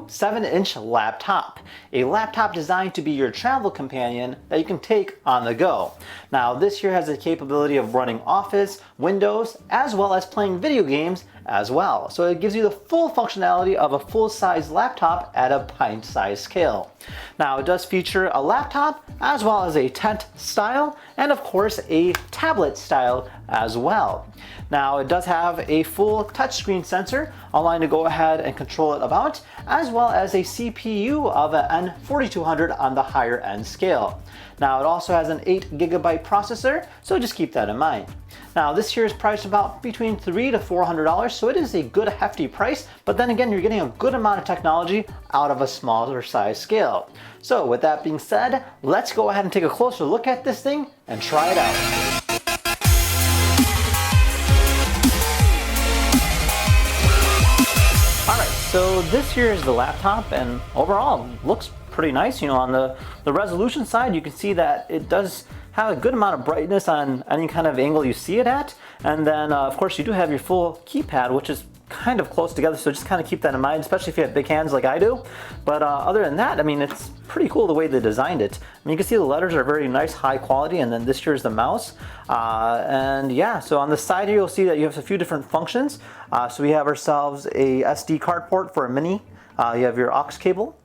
Peakgo 7-inch laptop. A laptop designed to be your travel companion that you can take on the go. Now this here has the capability of running Office, Windows, as well as playing video games as well. So it gives you the full functionality of a full-size laptop at a pint-sized scale. Now it does feature a laptop as well as a tent style and of course a tablet style as well. Now it does have a full touchscreen sensor allowing to go ahead and control it about, as well as a CPU of an N4200 on the higher end scale. Now it also has an 8GB processor, so just keep that in mind. Now this here is priced about between $300 to $400, so it is a good hefty price, but then again you're getting a good amount of technology out of a smaller size scale. So with that being said, let's go ahead and take a closer look at this thing and try it out. Alright, so this here is the laptop and overall looks pretty nice. You know, on the resolution side you can see that it does have a good amount of brightness on any kind of angle you see it at, and then of course you do have your full keypad, which is kind of close together, so just kind of keep that in mind, especially if you have big hands like I do. But other than that, I mean, it's pretty cool the way they designed it. I mean, you can see the letters are very nice, high quality, and then this here is the mouse. And yeah, so on the side here you'll see that you have a few different functions. So we have ourselves a SD card port for a mini. You have your aux cable.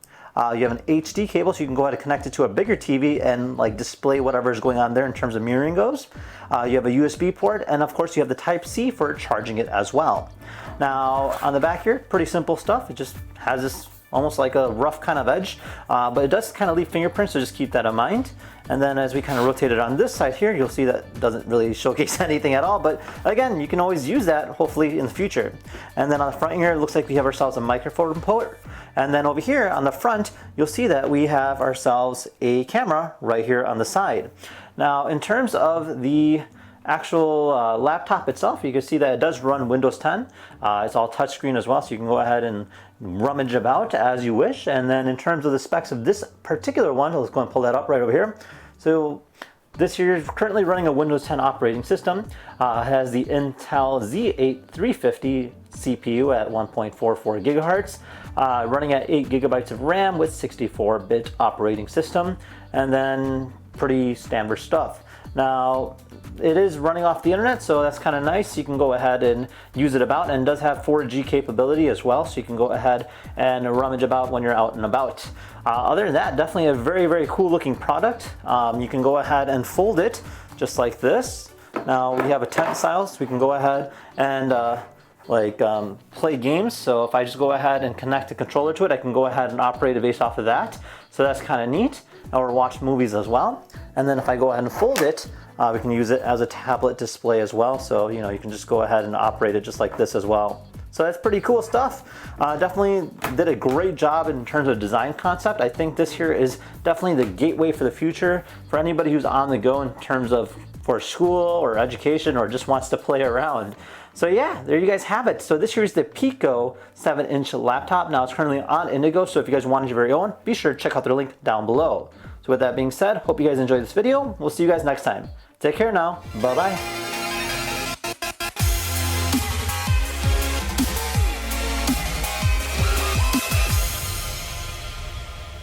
You have an HD cable, so you can go ahead and connect it to a bigger TV and like display whatever is going on there in terms of mirroring goes. You have a USB port, and of course you have the Type-C for charging it as well. Now on the back here, pretty simple stuff. It just has this almost like a rough kind of edge, but it does kind of leave fingerprints, so just keep that in mind. And then as we kind of rotate it on this side here, you'll see that it doesn't really showcase anything at all, but again, you can always use that hopefully in the future. And then on the front here, it looks like we have ourselves a microphone port. And then over here on the front, you'll see that we have ourselves a camera right here on the side. Now in terms of the actual laptop itself, you can see that it does run Windows 10. It's all touchscreen as well, so you can go ahead and rummage about as you wish. And then in terms of the specs of this particular one, let's go and pull that up right over here. So this here is currently running a Windows 10 operating system. It has the Intel Z8 350 CPU at 1.44 gigahertz, running at 8 gigabytes of RAM with 64-bit operating system, and then pretty standard stuff. Now it is running off the internet, so that's kind of nice. You can go ahead and use it about, and it does have 4G capability as well, so you can go ahead and rummage about when you're out and about. Other than that, definitely a very cool looking product. You can go ahead and fold it just like this. Now we have a tent style, so we can go ahead and play games. So if I just go ahead and connect a controller to it, I can go ahead and operate it based off of that. So that's kind of neat. Or watch movies as well. And then if I go ahead and fold it, we can use it as a tablet display as well. So you know, you can just go ahead and operate it just like this as well. So that's pretty cool stuff. Definitely did a great job in terms of design concept. I think this here is definitely the gateway for the future for anybody who's on the go in terms of for school or education or just wants to play around. So yeah, there you guys have it. So this here is the Peakgo 7-inch laptop. Now it's currently on Indigo, so if you guys wanted your very own, be sure to check out their link down below. So with that being said, hope you guys enjoyed this video. We'll see you guys next time. Take care now. Bye-bye.